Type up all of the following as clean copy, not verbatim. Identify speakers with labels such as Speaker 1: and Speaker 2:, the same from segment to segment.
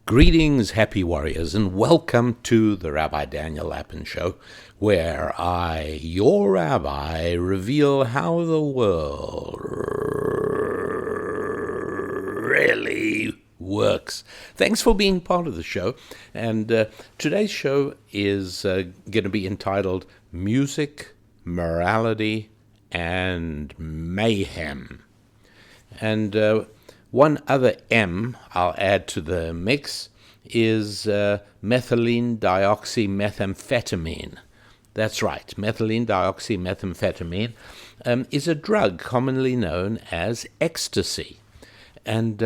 Speaker 1: Greetings, happy warriors, and welcome to the Rabbi Daniel Lapin Show, where I, your rabbi, reveal how the world really works. Thanks for being part of the show, and today's show is going to be entitled Music, Morality, and Mayhem. And one other M I'll add to the mix is methylene dioxymethamphetamine. That's right, methylene dioxymethamphetamine is a drug commonly known as ecstasy. And,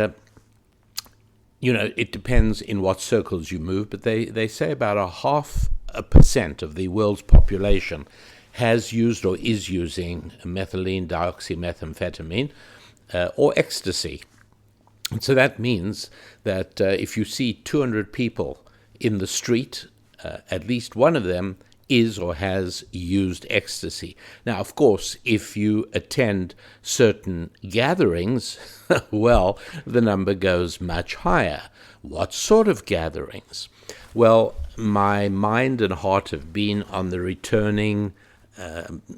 Speaker 1: it depends in what circles you move, but they say about 0.5% of the world's population has used or is using methylene dioxymethamphetamine or ecstasy. And so that means that if you see 200 people in the street, at least one of them is or has used ecstasy. Now, of course, if you attend certain gatherings, well, the number goes much higher. What sort of gatherings? Well, my mind and heart have been on the returning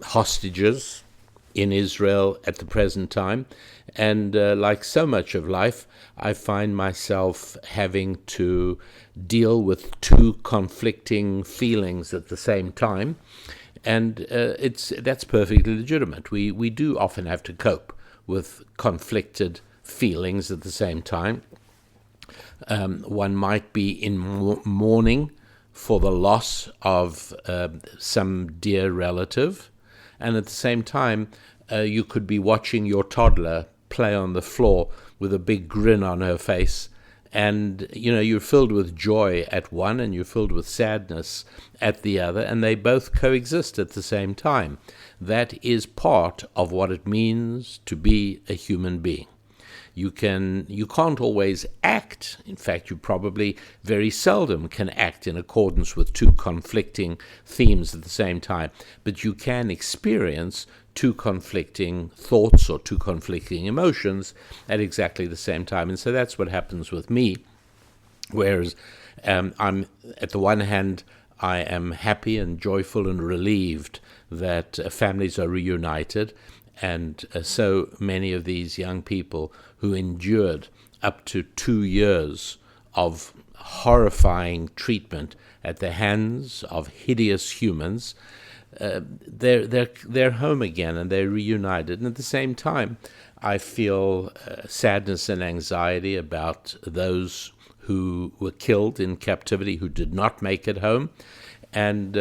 Speaker 1: hostages in Israel at the present time, and like so much of life, I find myself having to deal with two conflicting feelings at the same time, and that's perfectly legitimate. We do often have to cope with conflicted feelings at the same time. One might be in mourning for the loss of some dear relative, and at the same time, you could be watching your toddler play on the floor with a big grin on her face, and you're filled with joy at one and you're filled with sadness at the other, and they both coexist at the same time. That is part of what it means to be a human being. You can't always act. In fact, you probably very seldom can act in accordance with two conflicting themes at the same time. But you can experience two conflicting thoughts or two conflicting emotions at exactly the same time. And so that's what happens with me. Whereas I'm, at the one hand, I am happy and joyful and relieved that families are reunited. And so many of these young people who endured up to 2 years of horrifying treatment at the hands of hideous humans, they're home again and they're reunited. And at the same time, I feel sadness and anxiety about those who were killed in captivity who did not make it home. And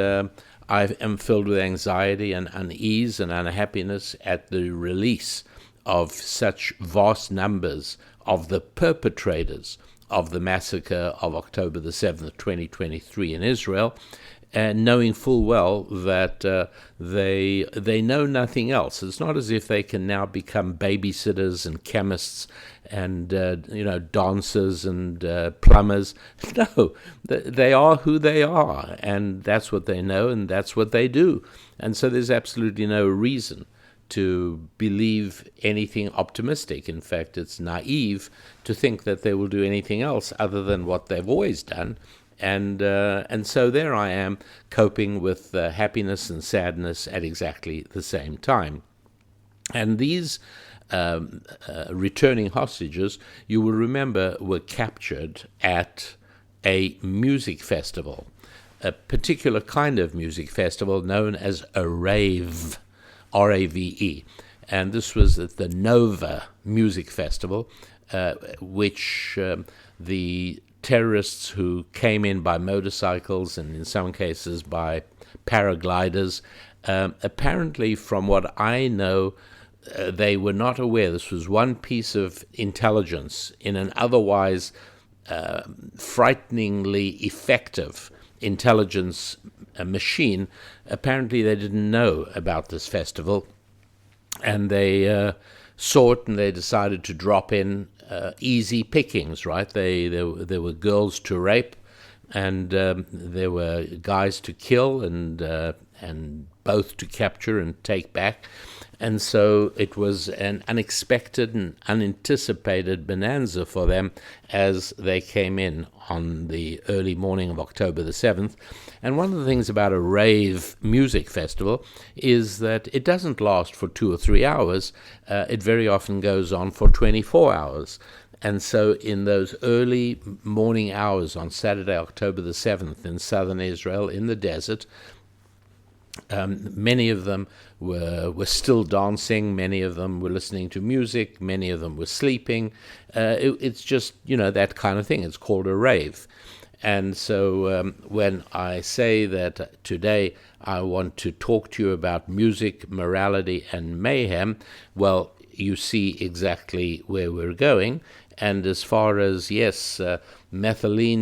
Speaker 1: I am filled with anxiety and unease and unhappiness at the release of such vast numbers of the perpetrators of the massacre of October the 7th, 2023 in Israel, and knowing full well that they know nothing else. It's not as if they can now become babysitters and chemists and dancers and plumbers. No, they are who they are, and that's what they know, and that's what they do. And so there's absolutely no reason to believe anything optimistic. In fact, it's naive to think that they will do anything else other than what they've always done. And so there I am, coping with happiness and sadness at exactly the same time. And these returning hostages, you will remember, were captured at a music festival, a particular kind of music festival known as a rave, R-A-V-E. And this was at the Nova Music Festival, which the terrorists who came in by motorcycles and in some cases by paragliders, apparently from what I know, they were not aware. This was one piece of intelligence in an otherwise frighteningly effective intelligence machine. Apparently they didn't know about this festival, and they saw it and they decided to drop in easy pickings, right? There were girls to rape, and there were guys to kill, and both to capture and take back. And so it was an unexpected and unanticipated bonanza for them as they came in on the early morning of October the 7th. And one of the things about a rave music festival is that it doesn't last for 2 or 3 hours. It very often goes on for 24 hours. And so in those early morning hours on Saturday, October the 7th in southern Israel, in the desert, many of them were still dancing, many of them were listening to music, many of them were sleeping. It's just, that kind of thing. It's called a rave. And so when I say that today I want to talk to you about music, morality, and mayhem, well, you see exactly where we're going. And as far as, methylene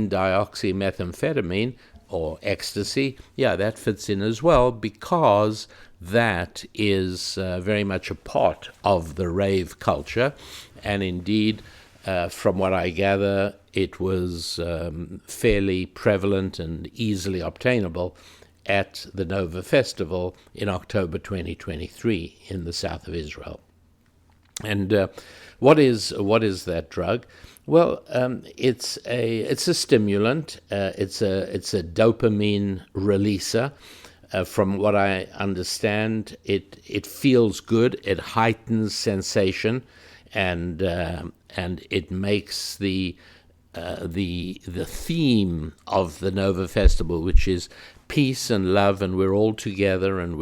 Speaker 1: dioxymethamphetamine, or ecstasy, that fits in as well, because that is very much a part of the rave culture. And indeed, from what I gather, it was fairly prevalent and easily obtainable at the Nova Festival in October 2023 in the south of Israel. And what is that drug? Well, it's a stimulant. It's a dopamine releaser. From what I understand, it feels good. It heightens sensation, and it makes the theme of the Nova Festival, which is peace and love, and we're all together, and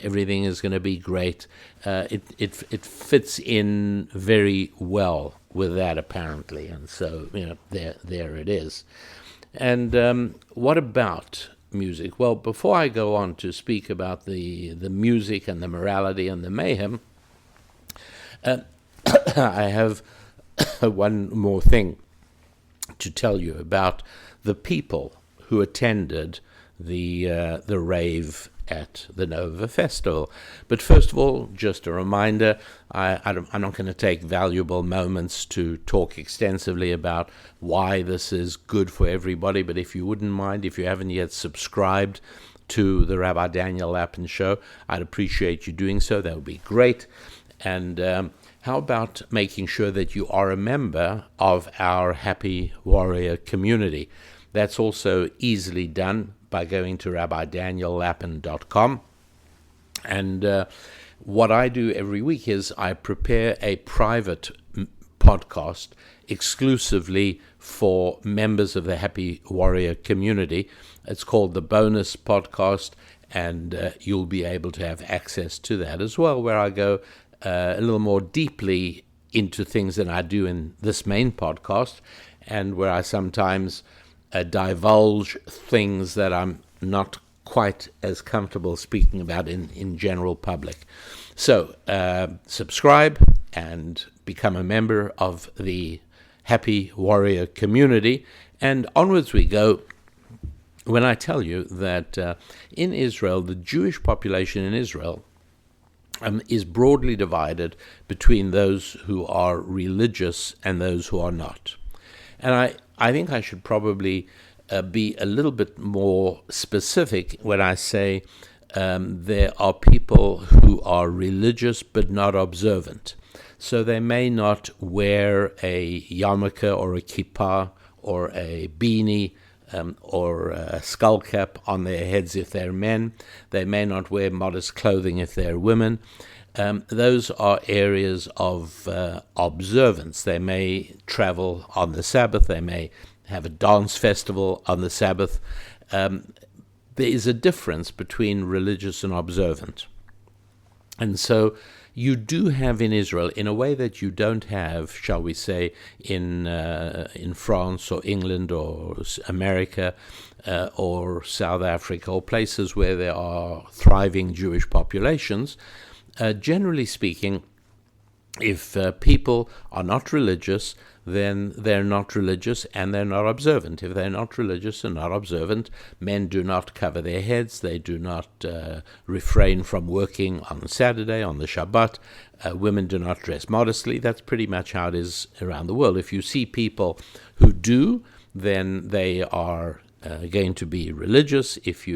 Speaker 1: everything is going to be great. It fits in very well with that, apparently, and so there it is. And what about music? Well, before I go on to speak about the music and the morality and the mayhem, I have one more thing to tell you about the people who attended the rave at the Nova Festival. But first of all, just a reminder, I'm not going to take valuable moments to talk extensively about why this is good for everybody, but if you wouldn't mind, if you haven't yet subscribed to the Rabbi Daniel Lapin Show, I'd appreciate you doing so. That would be great. And how about making sure that you are a member of our Happy Warrior community? That's also easily done by going to RabbiDanielLapin.com. And what I do every week is I prepare a private podcast exclusively for members of the Happy Warrior community. It's called the Bonus Podcast, and you'll be able to have access to that as well, where I go a little more deeply into things than I do in this main podcast, and where I sometimes divulge things that I'm not quite as comfortable speaking about in general public. So subscribe and become a member of the Happy Warrior community, and onwards we go. When I tell you that in Israel, the Jewish population in Israel is broadly divided between those who are religious and those who are not. And I think I should probably be a little bit more specific when I say there are people who are religious but not observant. So they may not wear a yarmulke or a kippah or a beanie or a skull cap on their heads if they're men. They may not wear modest clothing if they're women. Those are areas of observance. They may travel on the Sabbath. They may have a dance festival on the Sabbath. There is a difference between religious and observant. And so you do have in Israel, in a way that you don't have, shall we say, in France or England or America or South Africa or places where there are thriving Jewish populations. Generally speaking, if people are not religious, then they're not religious and they're not observant. If they're not religious and not observant, men do not cover their heads, they do not refrain from working on Saturday, on the Shabbat, women do not dress modestly. That's pretty much how it is around the world. If you see people who do, then they are going to be religious. If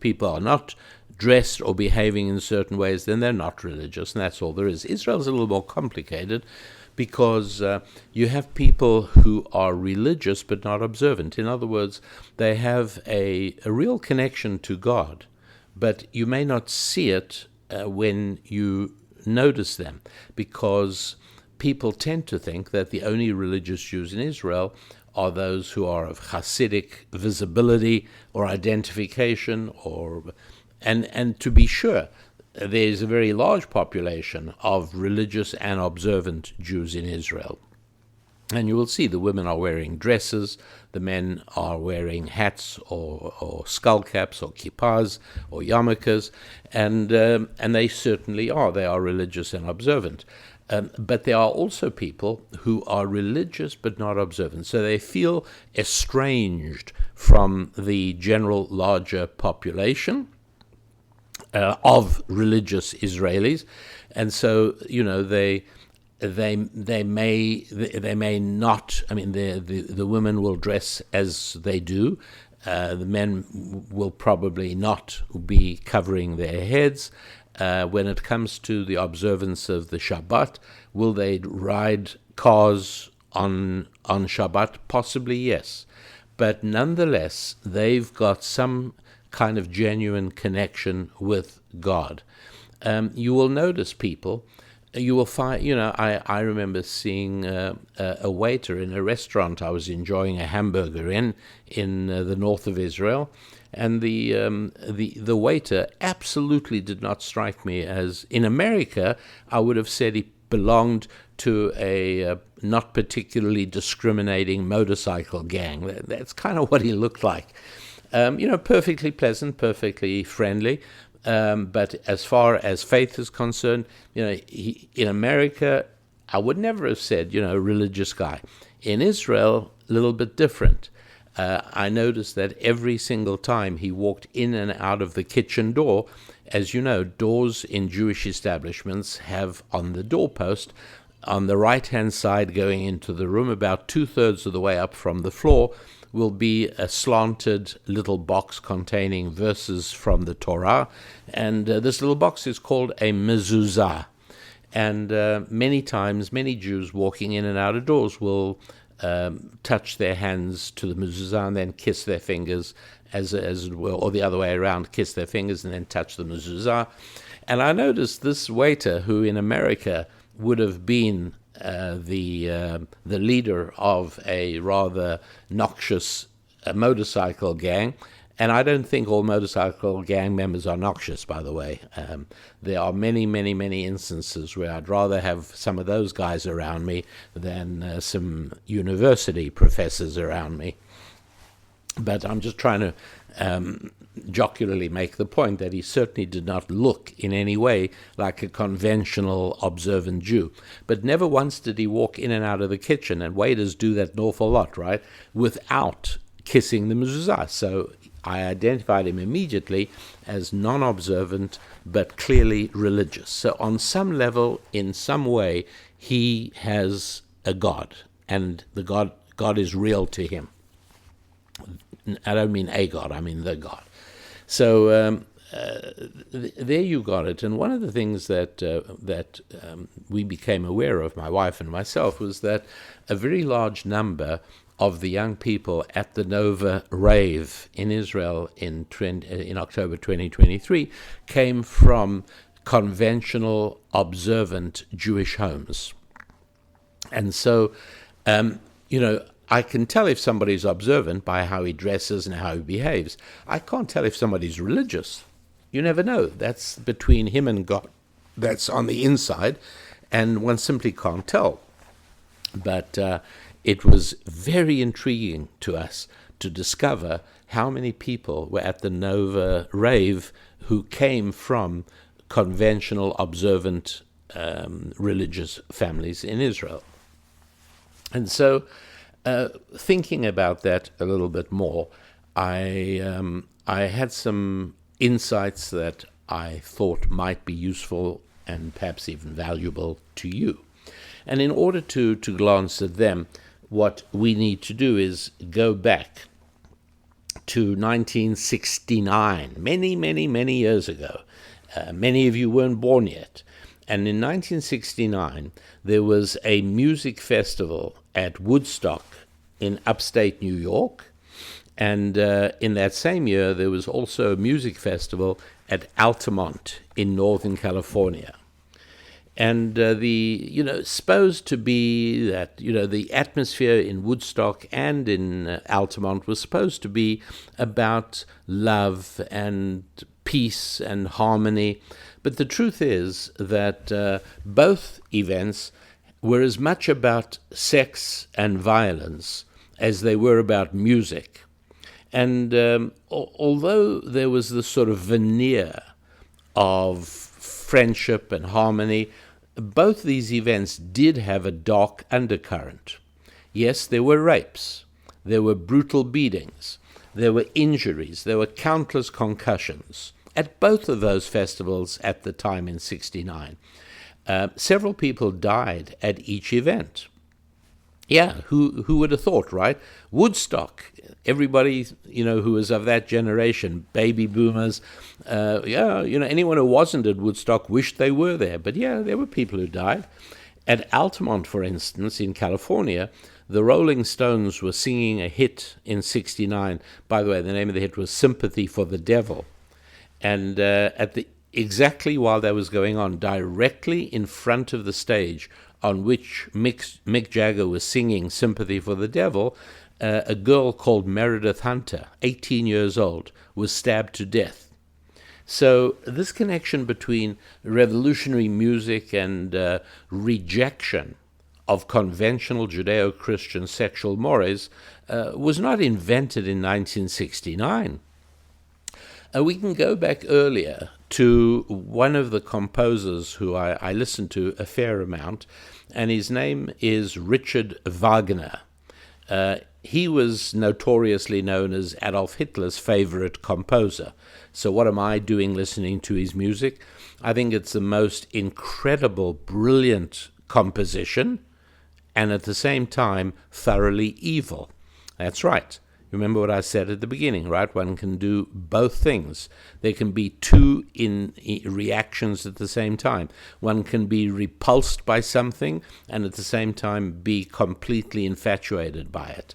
Speaker 1: people are not dressed or behaving in certain ways, then they're not religious, and that's all there is. Israel's a little more complicated because you have people who are religious but not observant. In other words, they have a real connection to God, but you may not see it when you notice them, because people tend to think that the only religious Jews in Israel are those who are of Hasidic visibility or identification, and to be sure, there's a very large population of religious and observant Jews in Israel. And you will see the women are wearing dresses, the men are wearing hats or skull caps or kippahs or yarmulkes, and they certainly are. They are religious and observant. But there are also people who are religious but not observant. So they feel estranged from the general larger population of religious Israelis, and so they may not. I mean, the women will dress as they do. The men will probably not be covering their heads. When it comes to the observance of the Shabbat, will they ride cars on Shabbat? Possibly yes, but nonetheless, they've got some kind of genuine connection with God. You will notice people. You will find, I remember seeing a waiter in a restaurant I was enjoying a hamburger in the north of Israel, and the waiter absolutely did not strike me as, in America, I would have said he belonged to a not particularly discriminating motorcycle gang. That's kind of what he looked like. Perfectly pleasant, perfectly friendly. But as far as faith is concerned, in America, I would never have said, religious guy. In Israel, a little bit different. I noticed that every single time he walked in and out of the kitchen door, as you know, doors in Jewish establishments have on the doorpost, on the right-hand side going into the room, about 2/3 of the way up from the floor, will be a slanted little box containing verses from the Torah, and this little box is called a mezuzah. And many times, many Jews walking in and out of doors will touch their hands to the mezuzah and then kiss their fingers, as it were, or the other way around, kiss their fingers and then touch the mezuzah. And I noticed this waiter, who in America would have been the leader of a rather noxious motorcycle gang, and I don't think all motorcycle gang members are noxious, by the way. There are many, many, many instances where I'd rather have some of those guys around me than some university professors around me. But I'm just trying to jocularly make the point that he certainly did not look in any way like a conventional observant Jew. But never once did he walk in and out of the kitchen, and waiters do that an awful lot, right, without kissing the mezuzah. So I identified him immediately as non-observant but clearly religious. So on some level, in some way, he has a God, and the God is real to him. I don't mean a God, I mean the God. So there you got it. And one of the things that we became aware of, my wife and myself, was that a very large number of the young people at the Nova Rave in Israel in October 2023 came from conventional, observant Jewish homes. And so, I can tell if somebody's observant by how he dresses and how he behaves. I can't tell if somebody's religious. You never know. That's between him and God. That's on the inside, and one simply can't tell. But it was very intriguing to us to discover how many people were at the Nova Rave who came from conventional, observant religious families in Israel. And so, thinking about that a little bit more, I had some insights that I thought might be useful and perhaps even valuable to you. And in order to glance at them, what we need to do is go back to 1969, many, many, many years ago. Many of you weren't born yet. And in 1969, there was a music festival at Woodstock in upstate New York. And in that same year, there was also a music festival at Altamont in Northern California. And supposed to be that, the atmosphere in Woodstock and in Altamont was supposed to be about love and peace and harmony. But the truth is that both events were as much about sex and violence as they were about music. And although there was this sort of veneer of friendship and harmony, both these events did have a dark undercurrent. Yes, there were rapes, there were brutal beatings, there were injuries, there were countless concussions at both of those festivals at the time in '69. Several people died at each event. Yeah, who would have thought, right? Woodstock, everybody, who was of that generation, baby boomers, anyone who wasn't at Woodstock wished they were there. But yeah, there were people who died. At Altamont, for instance, in California, the Rolling Stones were singing a hit in '69. By the way, the name of the hit was Sympathy for the Devil. And exactly while that was going on, directly in front of the stage on which Mick Jagger was singing Sympathy for the Devil, a girl called Meredith Hunter, 18 years old, was stabbed to death. So this connection between revolutionary music and rejection of conventional Judeo-Christian sexual mores was not invented in 1969. We can go back earlier to one of the composers who I listened to a fair amount, and his name is Richard Wagner. He was notoriously known as Adolf Hitler's favorite composer. So what am I doing listening to his music? I think it's the most incredible, brilliant composition, and at the same time, thoroughly evil. That's right. Remember what I said at the beginning, right? One can do both things. There can be two reactions at the same time. One can be repulsed by something and at the same time be completely infatuated by it.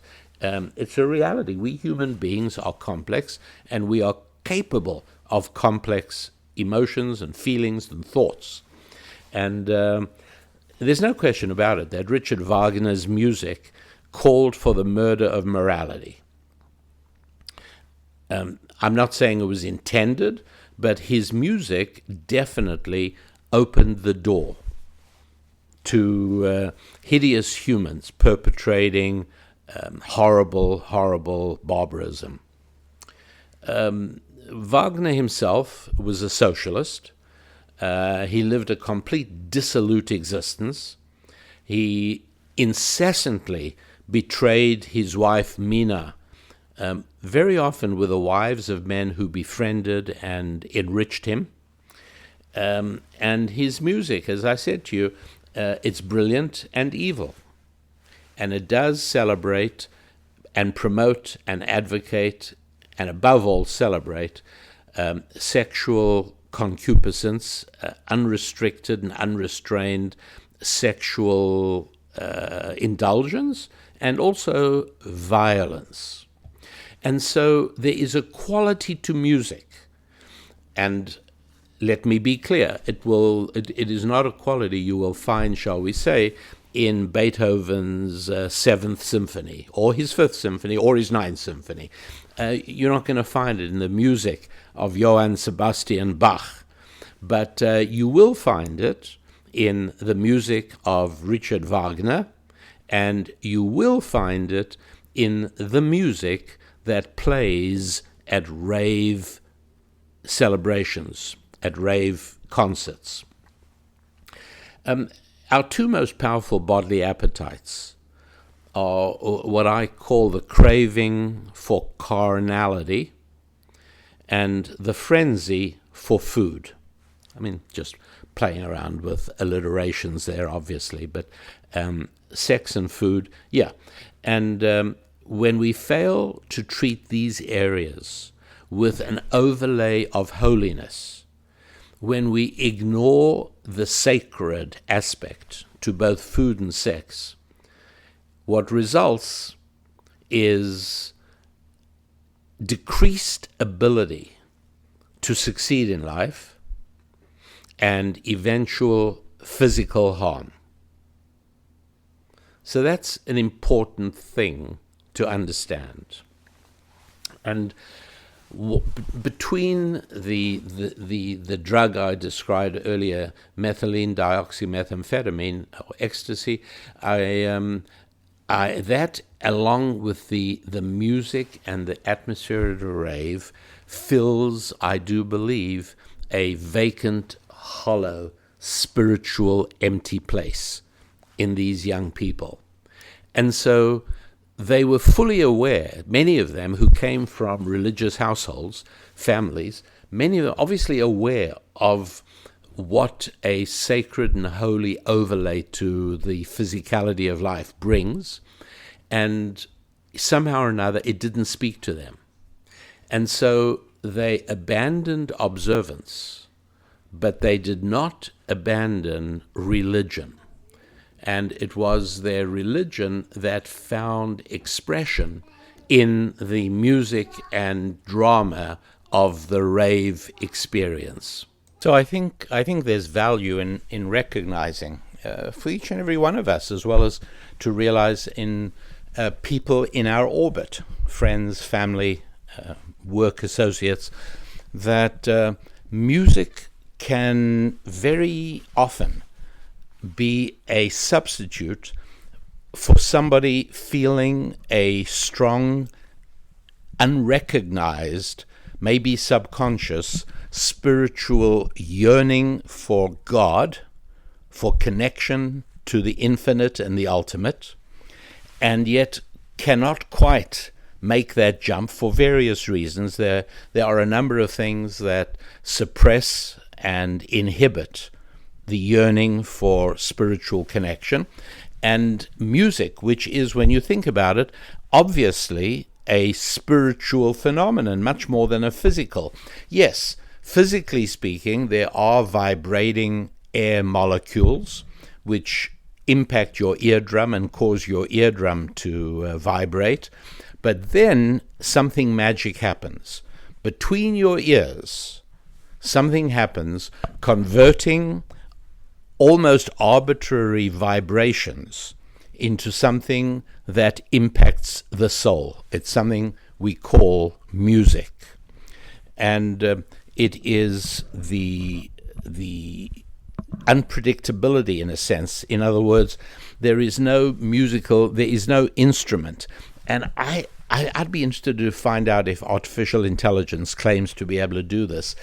Speaker 1: It's a reality. We human beings are complex, and we are capable of complex emotions and feelings and thoughts. And there's no question about it that Richard Wagner's music called for the murder of morality. I'm not saying it was intended, but his music definitely opened the door to hideous humans perpetrating horrible, horrible barbarism. Wagner himself was a socialist. He lived a complete dissolute existence. He incessantly betrayed his wife Mina, very often with the wives of men who befriended and enriched him. And his music, as I said to you, it's brilliant and evil. And it does celebrate and promote and advocate, and above all celebrate, sexual concupiscence, unrestricted and unrestrained sexual indulgence, and also violence. And so there is a quality to music, and let me be clear, it is not a quality you will find, shall we say, in Beethoven's Seventh Symphony, or his Fifth Symphony, or his Ninth Symphony. You're not going to find it in the music of Johann Sebastian Bach, but you will find it in the music of Richard Wagner, and you will find it in the music that plays at rave celebrations, at rave concerts. Our two most powerful bodily appetites are what I call the craving for carnality and the frenzy for food. I mean, just playing around with alliterations there, obviously, but sex and food, yeah. And when we fail to treat these areas with an overlay of holiness, when we ignore the sacred aspect to both food and sex, what results is decreased ability to succeed in life and eventual physical harm. So that's an important thing to understand. And between the drug I described earlier, methylene dioxymethamphetamine or ecstasy, that along with the music and the atmosphere of the rave fills, I do believe, a vacant, hollow, spiritual, empty place in these young people. And so they were fully aware, many of them who came from religious households, families, many of them obviously aware of what a sacred and holy overlay to the physicality of life brings, and somehow or another it didn't speak to them. And so they abandoned observance, but they did not abandon religion. And it was their religion that found expression in the music and drama of the rave experience. So I think there's value in recognizing for each and every one of us, as well as to realize in people in our orbit, friends, family, work associates, that music can very often be a substitute for somebody feeling a strong, unrecognized, maybe subconscious, spiritual yearning for God, for connection to the infinite and the ultimate, and yet cannot quite make that jump for various reasons. There are a number of things that suppress and inhibit the yearning for spiritual connection. And music, which is, when you think about it, obviously a spiritual phenomenon, much more than a physical. Yes, physically speaking, there are vibrating air molecules which impact your eardrum and cause your eardrum to vibrate. But then something magic happens. Between your ears, something happens, converting almost arbitrary vibrations into something that impacts the soul. It's something we call music. And it is the unpredictability, in a sense. In other words, there is no instrument. And I'd be interested to find out if artificial intelligence claims to be able to do this.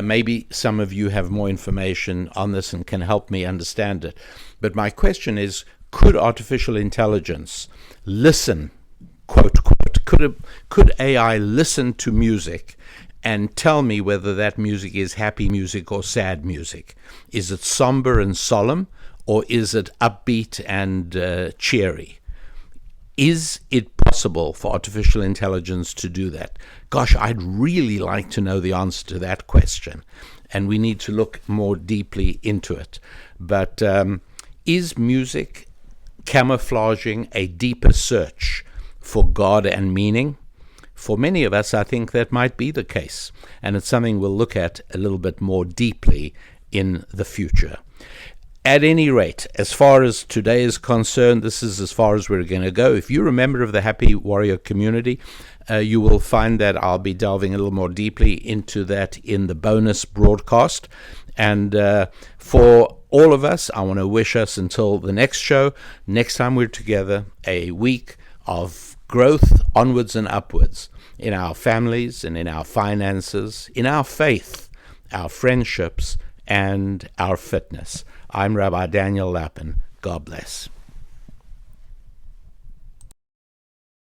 Speaker 1: Maybe some of you have more information on this and can help me understand it. But my question is, could artificial intelligence listen, quote, quote, could AI listen to music and tell me whether that music is happy music or sad music? Is it somber and solemn, or is it upbeat and cheery? Is it possible for artificial intelligence to do that? Gosh, I'd really like to know the answer to that question, and we need to look more deeply into it. But is music camouflaging a deeper search for God and meaning? For many of us, I think that might be the case, and it's something we'll look at a little bit more deeply in the future. At any rate, as far as today is concerned, this is as far as we're going to go. If you're a member of the Happy Warrior community, you will find that I'll be delving a little more deeply into that in the bonus broadcast. And for all of us, I want to wish us, until the next show, next time we're together, a week of growth onwards and upwards in our families and in our finances, in our faith, our friendships, and our fitness. I'm Rabbi Daniel Lapin. God bless.